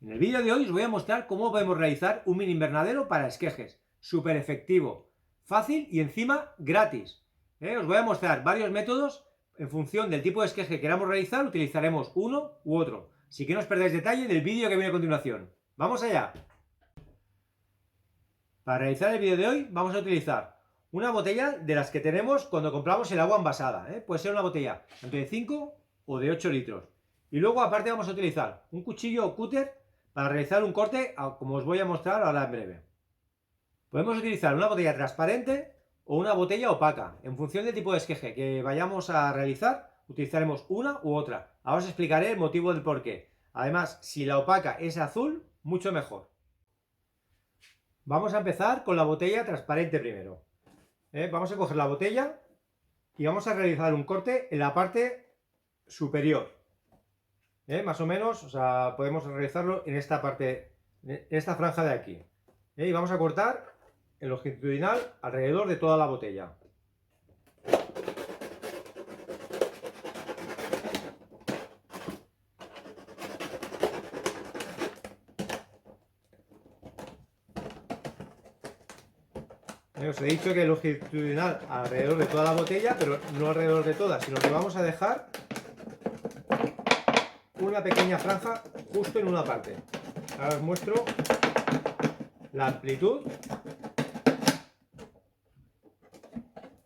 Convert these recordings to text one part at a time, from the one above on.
En el vídeo de hoy os voy a mostrar cómo podemos realizar un mini invernadero para esquejes. Súper efectivo, fácil y encima gratis. Os voy a mostrar varios métodos. En función del tipo de esqueje que queramos realizar, utilizaremos uno u otro. Así que no os perdáis detalle del vídeo que viene a continuación. ¡Vamos allá! Para realizar el vídeo de hoy vamos a utilizar una botella de las que tenemos cuando compramos el agua envasada. Puede ser una botella tanto de 5 o de 8 litros. Y luego aparte vamos a utilizar un cuchillo o cúter para realizar un corte, como os voy a mostrar ahora en breve. Podemos utilizar una botella transparente o una botella opaca. En función del tipo de esqueje que vayamos a realizar, utilizaremos una u otra. Ahora os explicaré el motivo del porqué. Además, si la opaca es azul, mucho mejor. Vamos a empezar con la botella transparente primero. Vamos a coger la botella y vamos a realizar un corte en la parte superior. Más o menos, o sea, podemos realizarlo en esta parte, en esta franja de aquí. Y vamos a cortar en longitudinal alrededor de toda la botella. Os he dicho que longitudinal alrededor de toda la botella, pero no alrededor de toda, sino que vamos a dejar una pequeña franja justo en una parte. Ahora os muestro la amplitud,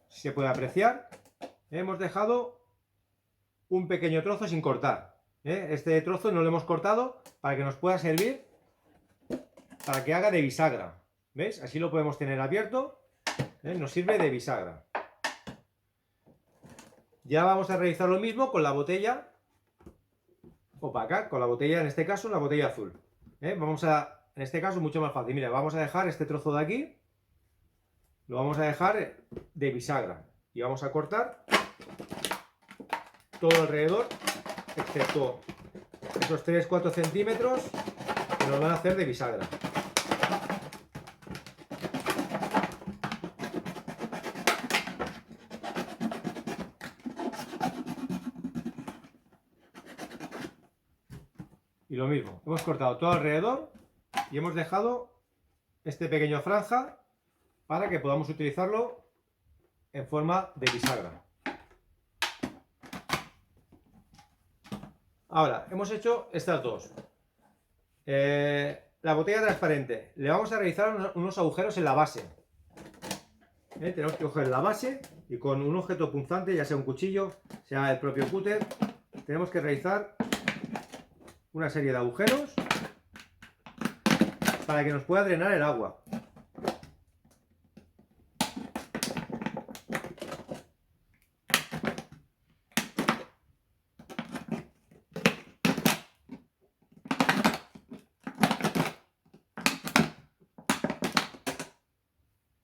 si se puede apreciar. Hemos dejado un pequeño trozo sin cortar. Este trozo no lo hemos cortado para que nos pueda servir para que haga de bisagra. ¿Veis? Así lo podemos tener abierto. Nos sirve de bisagra. Ya vamos a realizar lo mismo con la botella opaca, con la botella, en este caso, la botella azul. Vamos a, en este caso, mucho más fácil. Mira, vamos a dejar este trozo de aquí, lo vamos a dejar de bisagra y vamos a cortar todo alrededor, excepto esos 3-4 centímetros que nos van a hacer de bisagra. Y lo mismo, hemos cortado todo alrededor y hemos dejado este pequeño franja para que podamos utilizarlo en forma de bisagra. Ahora, hemos hecho estas dos. La botella transparente, le vamos a realizar unos agujeros en la base. Tenemos que coger la base y con un objeto punzante, ya sea un cuchillo, sea el propio cúter, tenemos que realizar una serie de agujeros para que nos pueda drenar el agua.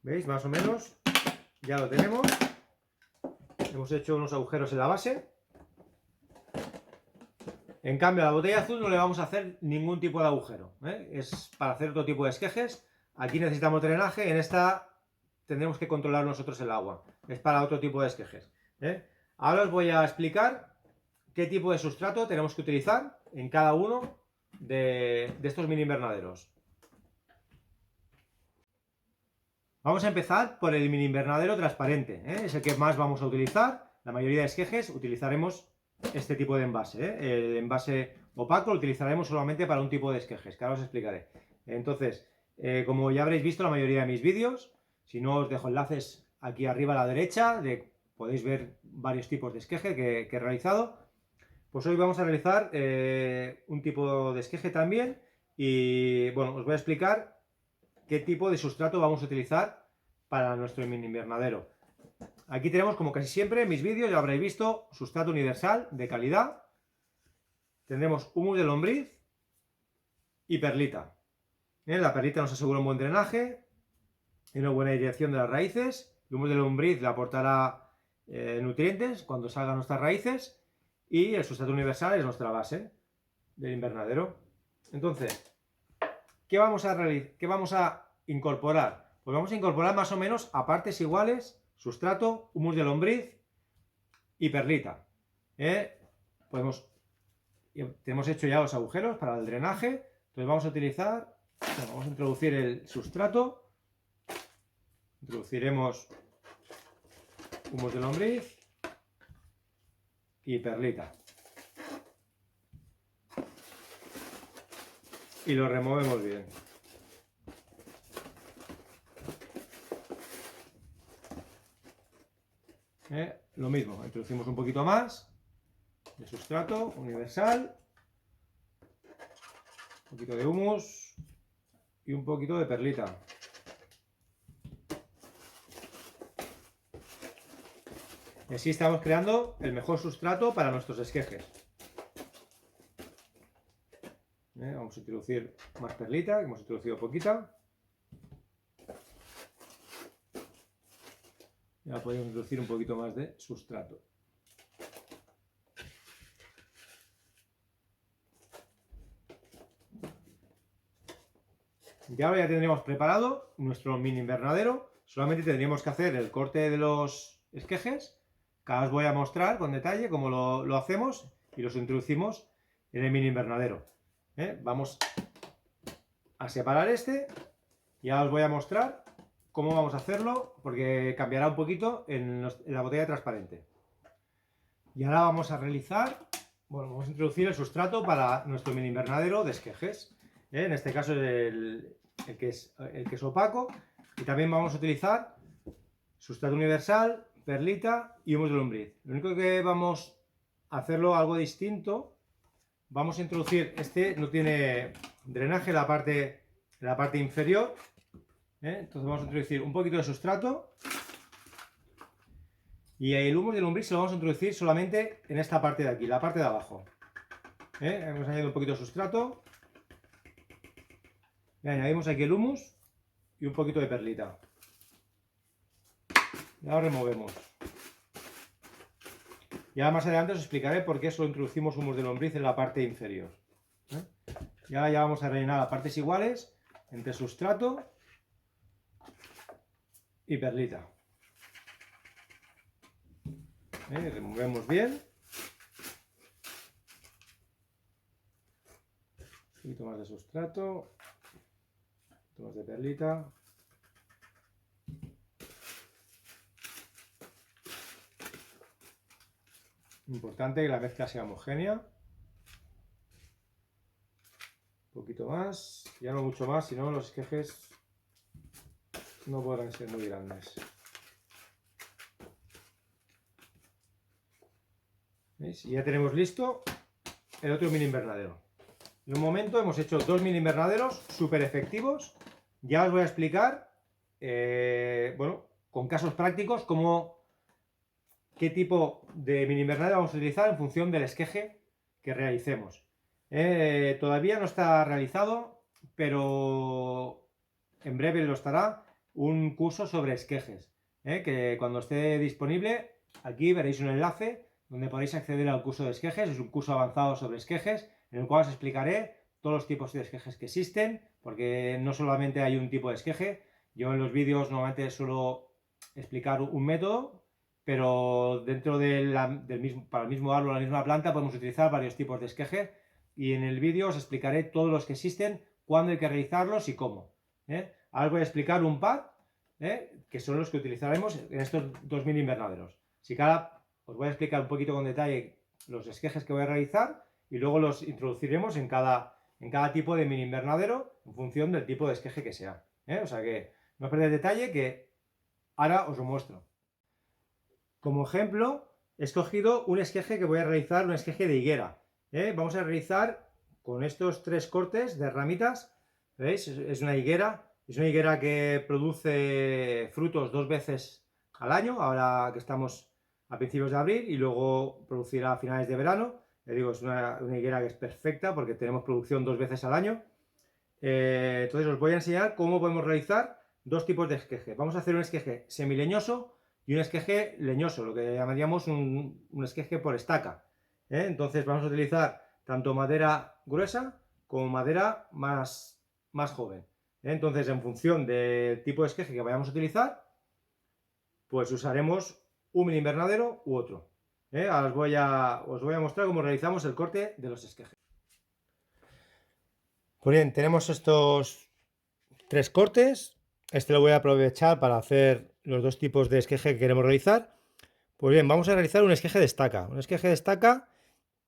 ¿Veis? Más o menos ya lo tenemos. Hemos hecho unos agujeros en la base. En cambio, a la botella azul no le vamos a hacer ningún tipo de agujero. Es para hacer otro tipo de esquejes. Aquí necesitamos drenaje, en esta tendremos que controlar nosotros el agua. Es para otro tipo de esquejes. Ahora os voy a explicar qué tipo de sustrato tenemos que utilizar en cada uno de estos mini invernaderos. Vamos a empezar por el mini invernadero transparente. Es el que más vamos a utilizar. La mayoría de esquejes utilizaremos este tipo de envase. El envase opaco lo utilizaremos solamente para un tipo de esquejes, que ahora os explicaré. Entonces, como ya habréis visto la mayoría de mis vídeos, si no os dejo enlaces aquí arriba a la derecha, podéis ver varios tipos de esqueje que he realizado. Pues hoy vamos a realizar un tipo de esqueje también y bueno, os voy a explicar qué tipo de sustrato vamos a utilizar para nuestro mini invernadero. Aquí tenemos, como casi siempre en mis vídeos, ya habréis visto, sustrato universal de calidad. Tendremos humus de lombriz y perlita. La perlita nos asegura un buen drenaje y una buena dirección de las raíces. El humus de lombriz le aportará nutrientes cuando salgan nuestras raíces. Y el sustrato universal es nuestra base del invernadero. Entonces, ¿qué vamos a incorporar? Pues vamos a incorporar más o menos a partes iguales sustrato, humus de lombriz y perlita. Tenemos hecho ya los agujeros para el drenaje. Entonces vamos a utilizar, bueno, vamos a introducir el sustrato, introduciremos humus de lombriz y perlita. Y lo removemos bien. Lo mismo, introducimos un poquito más de sustrato universal, un poquito de humus y un poquito de perlita. Y así estamos creando el mejor sustrato para nuestros esquejes. Vamos a introducir más perlita, que hemos introducido poquita. Ya podemos introducir un poquito más de sustrato. Y ahora ya tendríamos preparado nuestro mini invernadero. Solamente tendríamos que hacer el corte de los esquejes, que ahora os voy a mostrar con detalle cómo lo hacemos y los introducimos en el mini invernadero. Vamos a separar este y ahora os voy a mostrar cómo vamos a hacerlo, porque cambiará un poquito en la botella transparente. Y ahora vamos a realizar, bueno, vamos a introducir el sustrato para nuestro mini invernadero de esquejes. En este caso el que es opaco, y también vamos a utilizar sustrato universal, perlita y humus de lombriz. Lo único que vamos a hacerlo algo distinto, vamos a introducir, este no tiene drenaje en la parte inferior. Entonces vamos a introducir un poquito de sustrato y el humus de lombriz se lo vamos a introducir solamente en esta parte de aquí, la parte de abajo. Hemos añadido un poquito de sustrato y añadimos aquí el humus y un poquito de perlita. Y ahora removemos. Ya más adelante os explicaré por qué solo introducimos humus de lombriz en la parte inferior. Y ahora ya vamos a rellenar a partes iguales entre sustrato y perlita. Removemos bien. Un poquito más de sustrato, un poquito más de perlita. Importante que la mezcla sea homogénea. Un poquito más, ya no mucho más, si no los esquejes no podrán ser muy grandes. ¿Veis? Y ya tenemos listo el otro mini invernadero. En un momento hemos hecho dos mini invernaderos súper efectivos. Ya os voy a explicar, bueno, con casos prácticos, qué tipo de mini invernadero vamos a utilizar en función del esqueje que realicemos. Todavía no está realizado, pero en breve lo estará, un curso sobre esquejes, que cuando esté disponible, aquí veréis un enlace donde podéis acceder al curso de esquejes. Es un curso avanzado sobre esquejes, en el cual os explicaré todos los tipos de esquejes que existen, porque no solamente hay un tipo de esqueje. Yo en los vídeos normalmente suelo explicar un método, pero dentro para el mismo árbol, la misma planta, podemos utilizar varios tipos de esqueje, y en el vídeo os explicaré todos los que existen, cuándo hay que realizarlos y cómo. Ahora os voy a explicar un par, que son los que utilizaremos en estos dos mini invernaderos. Así que ahora os voy a explicar un poquito con detalle los esquejes que voy a realizar y luego los introduciremos en cada tipo de mini invernadero en función del tipo de esqueje que sea. O sea que no os perdáis detalle, que ahora os lo muestro. Como ejemplo, he escogido un esqueje que voy a realizar, un esqueje de higuera. Vamos a realizar con estos tres cortes de ramitas. ¿Veis? Es una higuera que produce frutos 2 veces al año, ahora que estamos a principios de abril, y luego producirá a finales de verano. Les digo, es una higuera que es perfecta porque tenemos producción 2 veces al año. Entonces os voy a enseñar cómo podemos realizar dos tipos de esqueje. Vamos a hacer un esqueje semileñoso y un esqueje leñoso, lo que llamaríamos un esqueje por estaca. Entonces vamos a utilizar tanto madera gruesa como madera más joven. Entonces, en función del tipo de esqueje que vayamos a utilizar, pues usaremos un mini invernadero u otro. Ahora os voy a mostrar cómo realizamos el corte de los esquejes. Pues bien, tenemos estos 3 cortes. Este lo voy a aprovechar para hacer los 2 tipos de esqueje que queremos realizar. Pues bien, vamos a realizar un esqueje de estaca. Un esqueje de estaca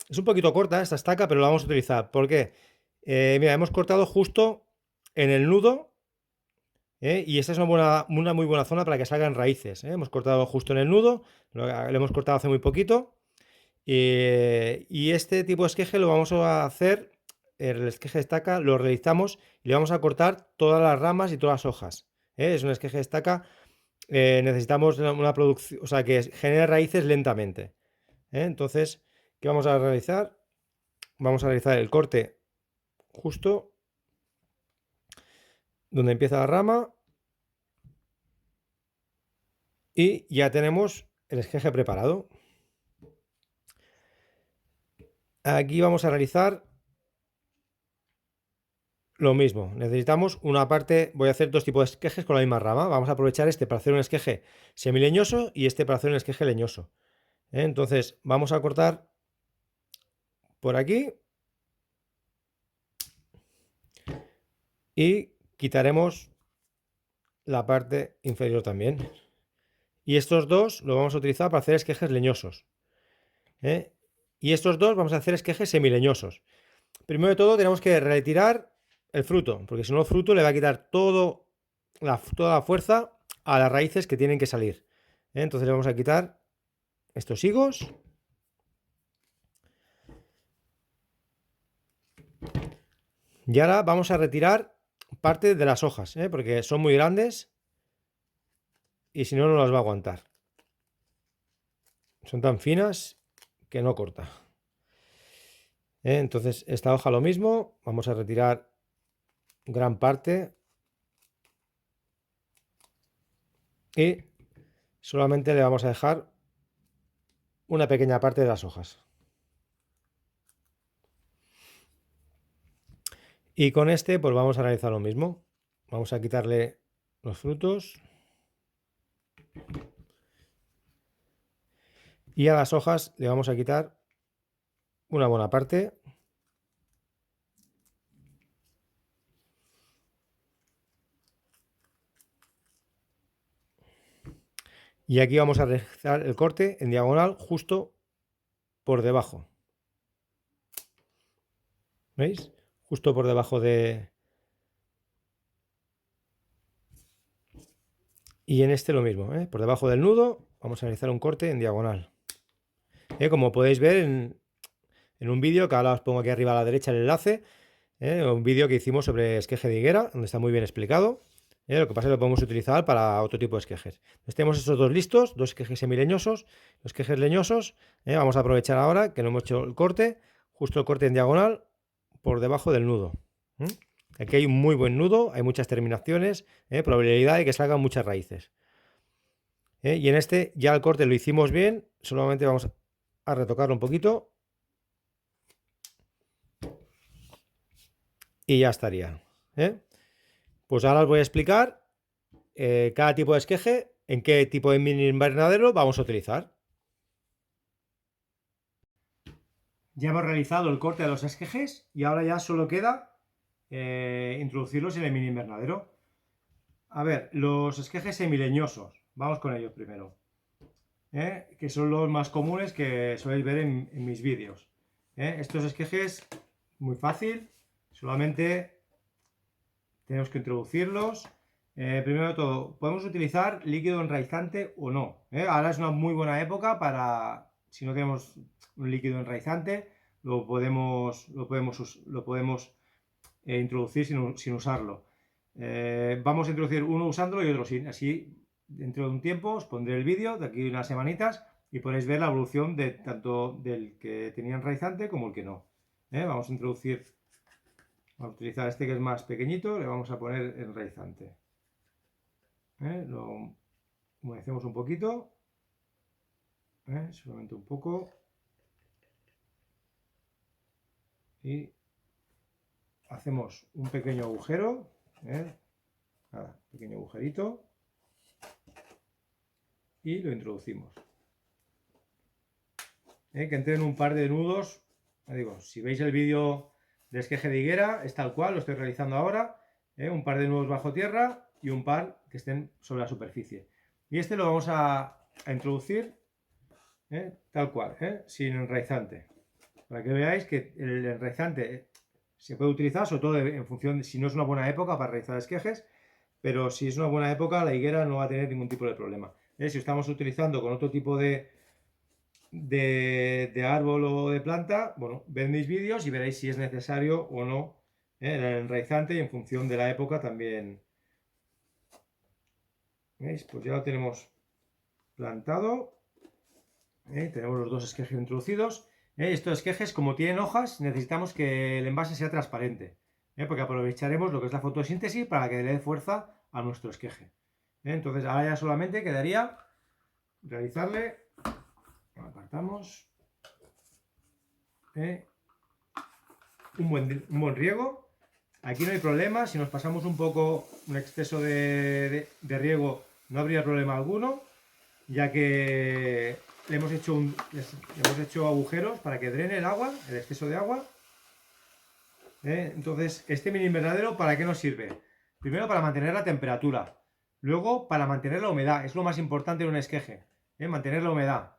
es un poquito corta esta estaca, pero la vamos a utilizar. ¿Por qué? Mira, hemos cortado justo en el nudo, y esta es una muy buena zona para que salgan raíces. Hemos cortado justo en el nudo, lo hemos cortado hace muy poquito. Y este tipo de esqueje lo vamos a hacer, el esqueje de estaca lo realizamos y le vamos a cortar todas las ramas y todas las hojas. Es un esqueje de estaca, necesitamos una producción, o sea, que genere raíces lentamente. Entonces, ¿qué vamos a realizar? Vamos a realizar el corte justo donde empieza la rama y ya tenemos el esqueje preparado. Aquí vamos a realizar lo mismo. Necesitamos una parte, voy a hacer 2 tipos de esquejes con la misma rama. Vamos a aprovechar este para hacer un esqueje semileñoso y este para hacer un esqueje leñoso. Entonces vamos a cortar por aquí y quitaremos la parte inferior también. Y estos 2 los vamos a utilizar para hacer esquejes leñosos. Y estos 2 vamos a hacer esquejes semileñosos. Primero de todo tenemos que retirar el fruto, porque si no el fruto le va a quitar toda la fuerza a las raíces que tienen que salir. Entonces le vamos a quitar estos higos. Y ahora vamos a retirar parte de las hojas, porque son muy grandes y si no, no las va a aguantar. Son tan finas que no corta. Entonces esta hoja lo mismo, vamos a retirar gran parte y solamente le vamos a dejar una pequeña parte de las hojas. Y con este pues vamos a realizar lo mismo. Vamos a quitarle los frutos y a las hojas le vamos a quitar una buena parte. Y aquí vamos a realizar el corte en diagonal justo por debajo. ¿Veis? Justo por debajo de... Y en este lo mismo, por debajo del nudo vamos a realizar un corte en diagonal. Como podéis ver en un vídeo, que ahora os pongo aquí arriba a la derecha el enlace, un vídeo que hicimos sobre esqueje de higuera, donde está muy bien explicado. Lo que pasa es que lo podemos utilizar para otro tipo de esquejes. Entonces tenemos esos 2 listos, 2 esquejes semileñosos, los esquejes leñosos. Vamos a aprovechar ahora que no hemos hecho el corte, justo el corte en diagonal por debajo del nudo. Aquí hay un muy buen nudo, hay muchas terminaciones, probabilidad de que salgan muchas raíces. Y en este ya el corte lo hicimos bien, solamente vamos a retocarlo un poquito y ya estaría. Pues ahora os voy a explicar cada tipo de esqueje, en qué tipo de mini invernadero vamos a utilizar. Ya hemos realizado el corte de los esquejes y ahora ya solo queda introducirlos en el mini invernadero. A ver, los esquejes semileñosos, vamos con ellos primero, que son los más comunes que soléis ver en mis vídeos. Estos esquejes, muy fácil, solamente tenemos que introducirlos. Primero de todo, podemos utilizar líquido enraizante o no. Ahora es una muy buena época para, si no tenemos un líquido enraizante, lo podemos introducir sin usarlo. Vamos a introducir uno usándolo y otro sin. Así, dentro de un tiempo, os pondré el vídeo de aquí unas semanitas y podréis ver la evolución de tanto del que tenía enraizante como el que no. Vamos a utilizar este que es más pequeñito, le vamos a poner enraizante. Lo humedecemos un poquito, solamente un poco, y hacemos un pequeño agujero, nada, pequeño agujerito, y lo introducimos. Que entren un par de nudos. Digo, si veis el vídeo de esqueje de higuera es tal cual, lo estoy realizando ahora, un par de nudos bajo tierra y un par que estén sobre la superficie. Y este lo vamos a introducir tal cual, sin enraizante, para que veáis que el enraizante se puede utilizar, sobre todo en función de si no es una buena época para realizar esquejes, pero si es una buena época la higuera no va a tener ningún tipo de problema. Si estamos utilizando con otro tipo de árbol o de planta, bueno, ved mis vídeos y veréis si es necesario o no el enraizante, y en función de la época también. ¿Veis? Pues ya lo tenemos plantado. Tenemos los dos esquejes introducidos. Estos esquejes, como tienen hojas, necesitamos que el envase sea transparente, porque aprovecharemos lo que es la fotosíntesis para que le dé fuerza a nuestro esqueje. Entonces ahora ya solamente quedaría realizarle, lo apartamos, un buen riego. Aquí no hay problema, si nos pasamos un poco, un exceso de riego, no habría problema alguno, ya que le hemos hecho agujeros para que drene el agua, el exceso de agua. Entonces, este mini invernadero, ¿para qué nos sirve? Primero, para mantener la temperatura. Luego, para mantener la humedad. Es lo más importante en un esqueje, mantener la humedad.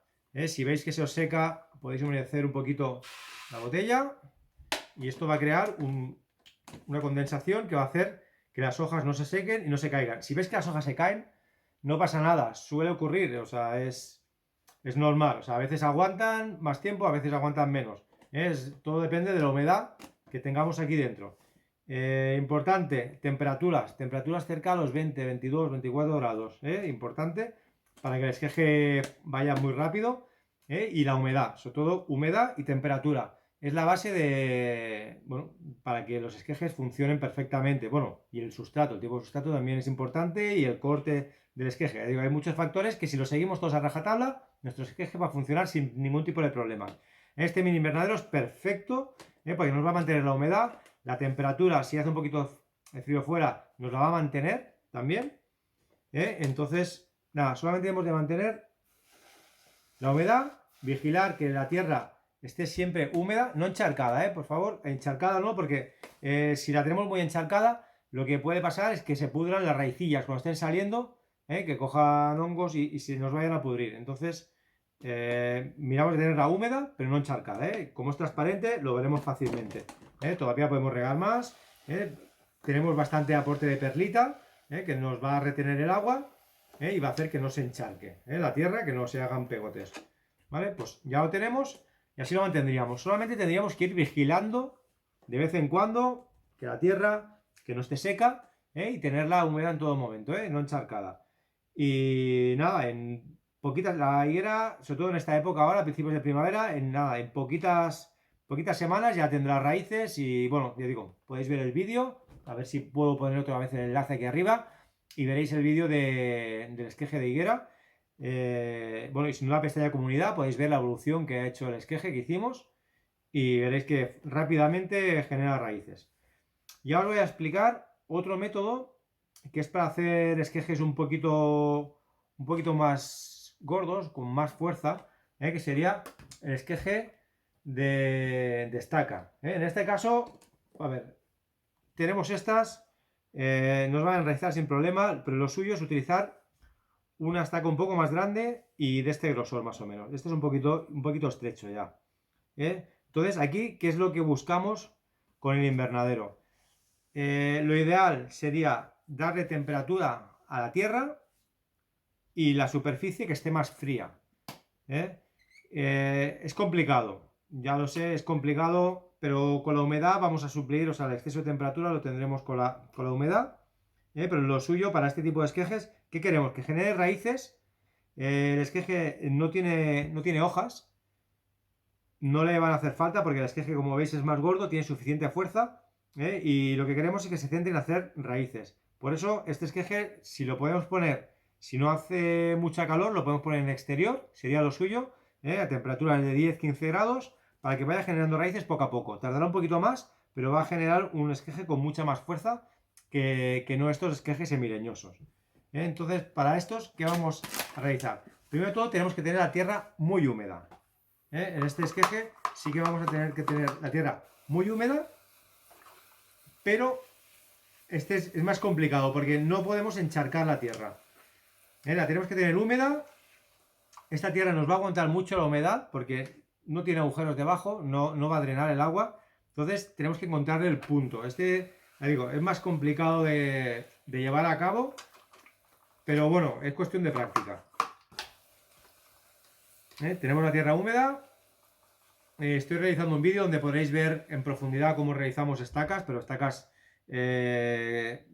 Si veis que se os seca, podéis humedecer un poquito la botella y esto va a crear una condensación que va a hacer que las hojas no se sequen y no se caigan. Si ves que las hojas se caen, no pasa nada, suele ocurrir, o sea, es normal. O sea, a veces aguantan más tiempo, a veces aguantan menos. Todo depende de la humedad que tengamos aquí dentro. Importante, temperaturas cerca a los 20, 22, 24 grados. Importante para que el esqueje vaya muy rápido. Y la humedad, sobre todo humedad y temperatura. Es la base para que los esquejes funcionen perfectamente. Bueno, y el sustrato, el tipo de sustrato también es importante, y el corte del esqueje. Hay muchos factores que si los seguimos todos a rajatabla, nuestro esqueje va a funcionar sin ningún tipo de problema. Este mini invernadero es perfecto, porque nos va a mantener la humedad, la temperatura, si hace un poquito de frío fuera, nos la va a mantener también. Entonces, nada, solamente hemos de mantener la humedad, vigilar que la tierra esté siempre húmeda, no encharcada, por favor, encharcada no, porque si la tenemos muy encharcada, lo que puede pasar es que se pudran las raicillas cuando estén saliendo, que cojan hongos y se nos vayan a pudrir. Entonces, miramos de tenerla húmeda, pero no encharcada, como es transparente, lo veremos fácilmente. Todavía podemos regar más, tenemos bastante aporte de perlita, que nos va a retener el agua, y va a hacer que no se encharque la tierra, que no se hagan pegotes. ¿Vale? Pues ya lo tenemos y así lo mantendríamos. Solamente tendríamos que ir vigilando de vez en cuando que la tierra que no esté seca, y tenerla húmeda en todo momento, no encharcada. Y nada, en poquitas, la higuera, sobre todo en esta época ahora, a principios de primavera, en poquitas semanas ya tendrá raíces. Y bueno, ya digo, podéis ver el vídeo, a ver si puedo poner otra vez el enlace aquí arriba y veréis el vídeo del esqueje de higuera. Y si no, la pestaña comunidad podéis ver la evolución que ha hecho el esqueje que hicimos y veréis que rápidamente genera raíces. Y ahora os voy a explicar otro método que es para hacer esquejes un poquito más gordos, con más fuerza, que sería el esqueje de estaca. En este caso, a ver, tenemos estas, nos van a enraizar sin problema, pero lo suyo es utilizar una estaca un poco más grande y de este grosor más o menos. Este es un poquito estrecho ya. Entonces aquí, ¿qué es lo que buscamos con el invernadero? Lo ideal sería darle temperatura a la tierra y la superficie que esté más fría. Es complicado, ya lo sé, es complicado, pero con la humedad vamos a suplir, o sea, el exceso de temperatura lo tendremos con la humedad. Pero lo suyo para este tipo de esquejes, ¿qué queremos? Que genere raíces. El esqueje no tiene hojas, no le van a hacer falta porque el esqueje, como veis, es más gordo, tiene suficiente fuerza, y lo que queremos es que se centre en hacer raíces. Por eso este esqueje, si lo podemos poner, si no hace mucha calor, lo podemos poner en exterior, sería lo suyo, a temperaturas de 10-15 grados, para que vaya generando raíces poco a poco. Tardará un poquito más, pero va a generar un esqueje con mucha más fuerza que no estos esquejes semileñosos. Entonces, para estos, ¿qué vamos a realizar? Primero de todo, tenemos que tener la tierra muy húmeda. En este esqueje sí que vamos a tener que tener la tierra muy húmeda, pero este es más complicado porque no podemos encharcar la tierra. La tenemos que tener húmeda. Esta tierra nos va a aguantar mucho la humedad porque no tiene agujeros debajo, no va a drenar el agua. Entonces tenemos que encontrarle el punto. Ya digo, es más complicado de llevar a cabo, pero bueno, es cuestión de práctica. Tenemos la tierra húmeda. Estoy realizando un vídeo donde podréis ver en profundidad cómo realizamos estacas, pero estacas de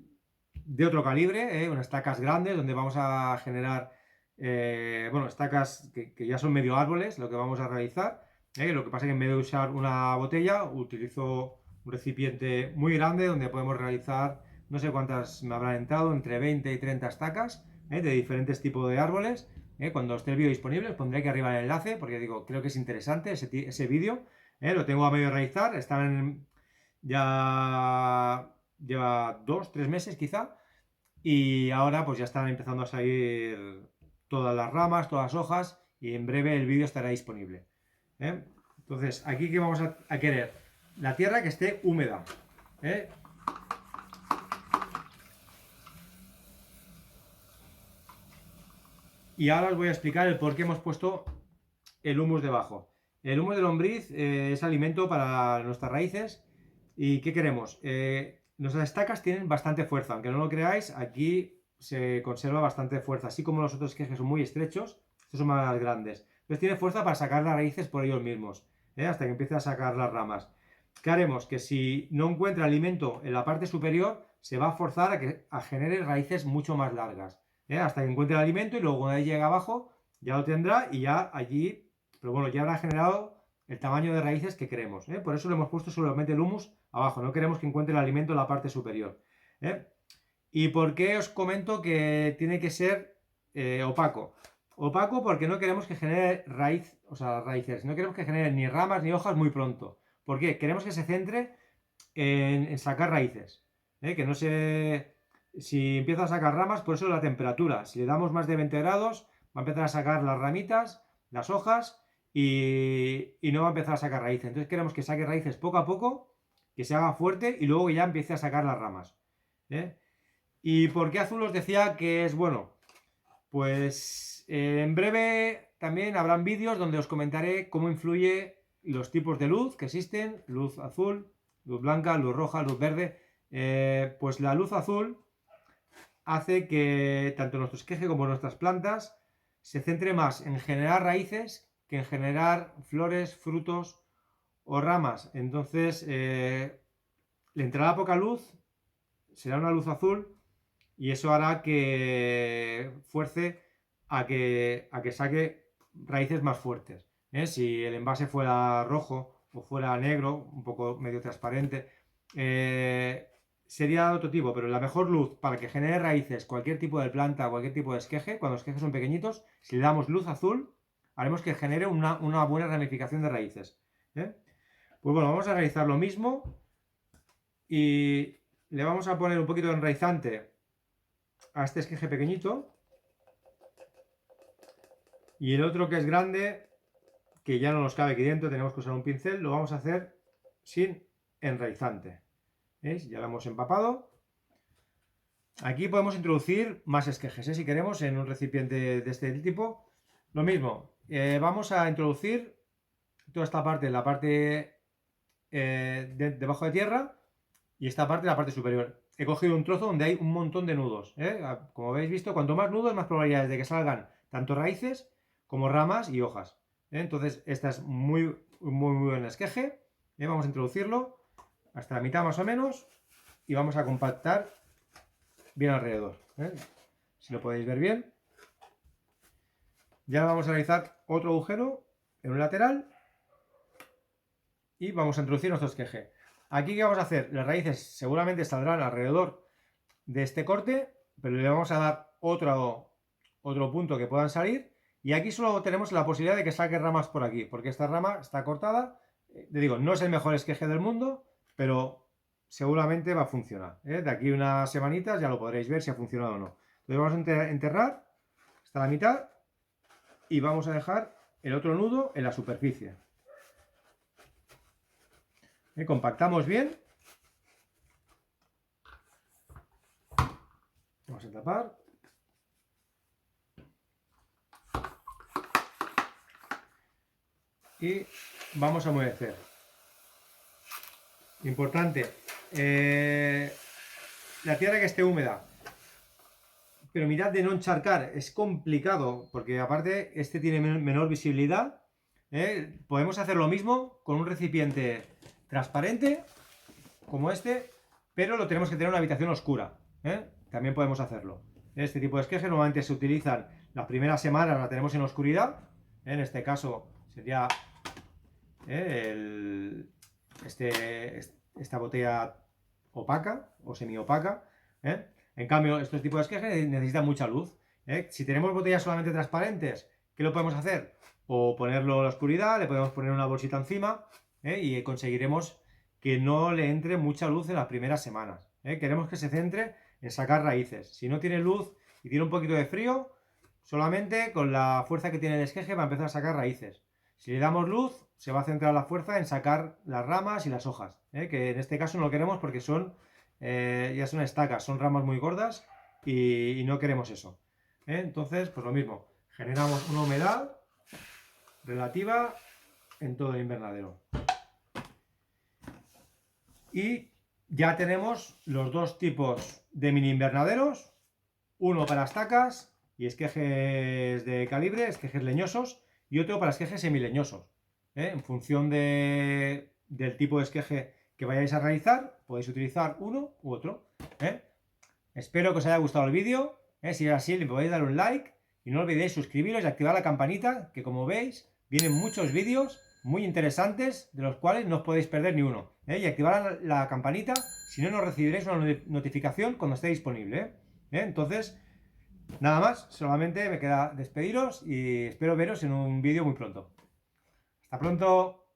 otro calibre, unas estacas grandes donde vamos a generar, bueno, estacas que ya son medio árboles, lo que vamos a realizar. Lo que pasa es que en vez de usar una botella, utilizo un recipiente muy grande donde podemos realizar, no sé cuántas me habrán entrado, entre 20 y 30 estacas de diferentes tipos de árboles. Cuando esté el vídeo disponible os pondré aquí arriba el enlace porque digo, creo que es interesante ese vídeo. Lo tengo a medio realizar, ya lleva 2-3 meses quizá, y ahora pues ya están empezando a salir todas las ramas, todas las hojas, y en breve el vídeo estará disponible. Entonces, aquí que vamos a querer la tierra que esté húmeda. Y ahora os voy a explicar el por qué hemos puesto el humus debajo. El humus de lombriz es alimento para nuestras raíces. ¿Y qué queremos? Nuestras estacas tienen bastante fuerza, aunque no lo creáis, aquí se conserva bastante fuerza, así como los otros esquejes son muy estrechos, estos son más grandes. Entonces tiene fuerza para sacar las raíces por ellos mismos, hasta que empiece a sacar las ramas. ¿Qué haremos? Que si no encuentra alimento en la parte superior, se va a forzar a genere raíces mucho más largas, hasta que encuentre el alimento, y luego cuando llegue abajo ya lo tendrá y ya allí, pero bueno, ya habrá generado el tamaño de raíces que queremos. Por eso le hemos puesto solamente el humus abajo, no queremos que encuentre el alimento en la parte superior. ¿Y por qué os comento que tiene que ser opaco? Opaco porque no queremos que genere raíces, no queremos que genere ni ramas ni hojas muy pronto. ¿Por qué? Queremos que se centre en sacar raíces. Que no se... Si empieza a sacar ramas, por eso la temperatura. Si le damos más de 20 grados, va a empezar a sacar las ramitas, las hojas, y no va a empezar a sacar raíces. Entonces queremos que saque raíces poco a poco, que se haga fuerte y luego ya empiece a sacar las ramas. ¿Y por qué azul os decía que es bueno? Pues en breve también habrán vídeos donde os comentaré cómo influye los tipos de luz que existen: luz azul, luz blanca, luz roja, luz verde. Pues la luz azul hace que tanto nuestro esqueje como nuestras plantas se centre más en generar raíces que en generar flores, frutos o ramas. Entonces le entrará poca luz, será una luz azul, y eso hará que fuerce a que saque raíces más fuertes. Si el envase fuera rojo o fuera negro, un poco medio transparente, sería de otro tipo, pero la mejor luz para que genere raíces cualquier tipo de planta, cualquier tipo de esqueje, cuando los esquejes son pequeñitos, si le damos luz azul, haremos que genere una buena ramificación de raíces. Pues bueno, vamos a realizar lo mismo y le vamos a poner un poquito de enraizante a este esqueje pequeñito, y el otro, que es grande, que ya no nos cabe aquí dentro, tenemos que usar un pincel, lo vamos a hacer sin enraizante. ¿Veis? Ya lo hemos empapado. Aquí podemos introducir más esquejes, si queremos, en un recipiente de este tipo. Lo mismo, vamos a introducir toda esta parte, la parte debajo de tierra, y esta parte, la parte superior. He cogido un trozo donde hay un montón de nudos. Como habéis visto, cuanto más nudos, más probabilidades de que salgan tanto raíces como ramas y hojas. Entonces, esta es muy buen esqueje. Vamos a introducirlo hasta la mitad más o menos y vamos a compactar bien alrededor. Si lo podéis ver bien. Ya vamos a realizar otro agujero en un lateral y vamos a introducir nuestro esqueje. Aquí, ¿qué vamos a hacer? Las raíces seguramente saldrán alrededor de este corte, pero le vamos a dar otro punto que puedan salir, y aquí solo tenemos la posibilidad de que saque ramas por aquí, porque esta rama está cortada. Te digo, no es el mejor esqueje del mundo, pero seguramente va a funcionar. De aquí unas semanitas ya lo podréis ver si ha funcionado o no. Entonces vamos a enterrar hasta la mitad y vamos a dejar el otro nudo en la superficie. Compactamos bien Vamos a tapar. Y vamos a humedecer. Importante, la tierra que esté húmeda. Pero mirad de no encharcar, es complicado, porque aparte este tiene menor visibilidad. Podemos hacer lo mismo con un recipiente transparente, como este, pero lo tenemos que tener en una habitación oscura. También podemos hacerlo. Este tipo de esquejes normalmente se utilizan las primeras semanas, la tenemos en oscuridad. En este caso sería esta botella opaca o semiopaca. En cambio, estos tipos de esquejes necesitan mucha luz. Si tenemos botellas solamente transparentes, ¿qué lo podemos hacer? O ponerlo en la oscuridad, le podemos poner una bolsita encima y conseguiremos que no le entre mucha luz en las primeras semanas. Queremos que se centre en sacar raíces. Si no tiene luz y tiene un poquito de frío, solamente con la fuerza que tiene el esqueje va a empezar a sacar raíces. Si le damos luz, se va a centrar la fuerza en sacar las ramas y las hojas, que en este caso no lo queremos porque ya son estacas, son ramas muy gordas y no queremos eso. Entonces, pues lo mismo, generamos una humedad relativa en todo el invernadero. Y ya tenemos los dos tipos de mini invernaderos, uno para estacas y esquejes de calibre, esquejes leñosos, y otro para esquejes semileñosos. En función del tipo de esqueje que vayáis a realizar, podéis utilizar uno u otro. Espero que os haya gustado el vídeo. Si es así, le podéis dar un like y no olvidéis suscribiros y activar la campanita, que como veis, vienen muchos vídeos muy interesantes de los cuales no os podéis perder ni uno. Y activar la campanita, si no, no recibiréis una notificación cuando esté disponible. Entonces, nada más, solamente me queda despediros y espero veros en un vídeo muy pronto. Hasta pronto.